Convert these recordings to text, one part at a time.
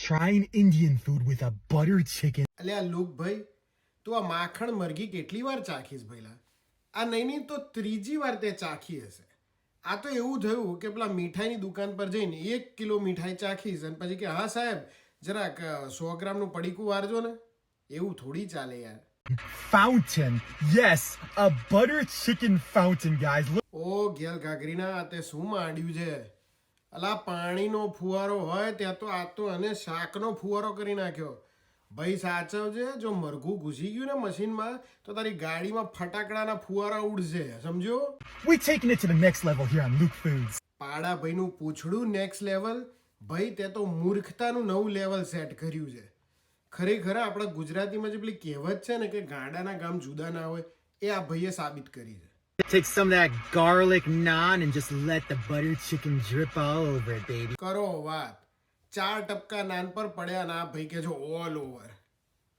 trying Indian food with a butter chicken. અલ્યા look ભાઈ તું આ માખણ મરઘી કેટલી વાર ચાખીશ ભઈલા? આ નહીં તો ત્રીજી વાર તે ચાખી હશે. આ તો એવું થયું કે પેલા મીઠાઈની દુકાન પર જઈને 1 કિલો મીઠાઈ ચાખીશ અને પછી કે હા સાહેબ જરાક 100 ગ્રામનું પડીકું વારજો ને. એવું થોડી ચાલે યાર. Fountain. Yes, a butter chicken fountain, guys. Look. ઓ ઘેર ઘાઘરીના આ તે શું માંડ્યું છે? અલા પાણીનો ફુવારો હોય ત્યાં તો આ તો અને શાકનો ફુવારો કરી નાખ્યો. ભાઈ સાચવજે, જો મરઘું ઘૂસી ગયું ને મશીનમાં તો તારી ગાડીમાં ફટાકડાના ફુવારા ઉડશે, સમજ્યો? We're taking it to the next level here on Luke Foods. પાડા ભાઈનું પૂછડું નેક્સ્ટ લેવલ. ભાઈ તે તો મૂર્ખતાનું નવું લેવલ સેટ કર્યું છે. ખરેખર આપણા ગુજરાતીમાં જે પેલી કહેવત છે ને કે ગાડાના ગામ જુદા ના હોય એ આ ભાઈએ સાબિત કરી છે. Take some of that garlic naan and just let the butter chicken drip all over it, baby. કરો વાત. 4 ટપકા નાન પર પડ્યા ના ભાઈ કે જો ઓલ ઓવર.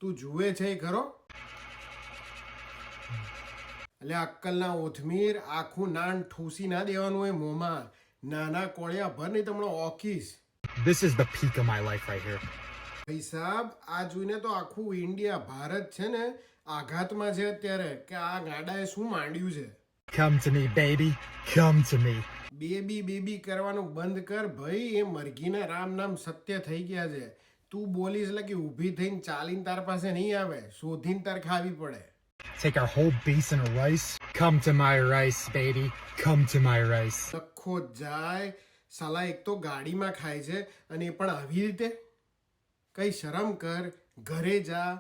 તું જુએ છે એ ખરો? એટલે અક્કલના ઓથમીર આખું નાન ઠૂસી ના દેવાનું હોય મોંમાં. નાના કોળિયા ભર નહીં તમને ઓકીશ. This is the peak of my life right here. ભાઈ સાહેબ આ જોઈને તો આખું ઇન્ડિયા ભારત છે ને આઘાતમાં છે અત્યારે કે આ ગાડાએ શું માંડ્યું છે. Come to me, baby. Come to me. Baby કરવાનું બંધ કર ભાઈ. એ મરઘીના રામ નામ સત્ય થઈ ગયા છે. તું બોલીશ એટલે કે ઊભી થઈને ચાલીને તાર પાસે નહીં આવે, શોધીને તાર ખાવી પડે. Take our whole basin of rice. Come to my rice, baby. Come to my rice. લખો જાય સાલા. એક તો ગાડીમાં ખાય છે અને એ પણ આવી રીતે. કઈ શરમ કર. ઘરે જા,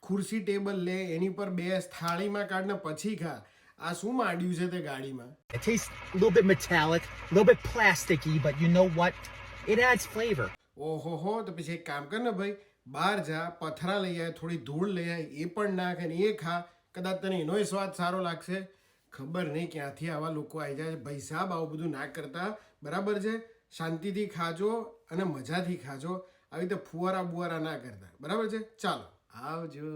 ખુરશી ટેબલ લે, એની પર બેસ, થાળીમાં કાઢને પછી ખા. આ શું માંડ્યું છે તે ગાડીમાં? It tastes a little bit metallic, a little bit plasticky, but you know what? It adds flavor. ઓહો તો પછી એક કામ કર ને ભાઈ, બહાર જા, પથરા લઈ આય, થોડી ધૂળ લઈ આય, એ પણ નાખ અને એ ખા. કદાચ તને એનોય સ્વાદ સારો લાગશે. ખબર નહીં ક્યાંથી આવા લોકો આવી જાય. ભાઈ સાહેબ આવું બધું ના કરતા, બરાબર છે? શાંતિથી ખાજો અને મજાથી ખાજો. આવી રીતે ફુવારા બુવારા ના કરતા, બરાબર છે? ચાલો આવજો.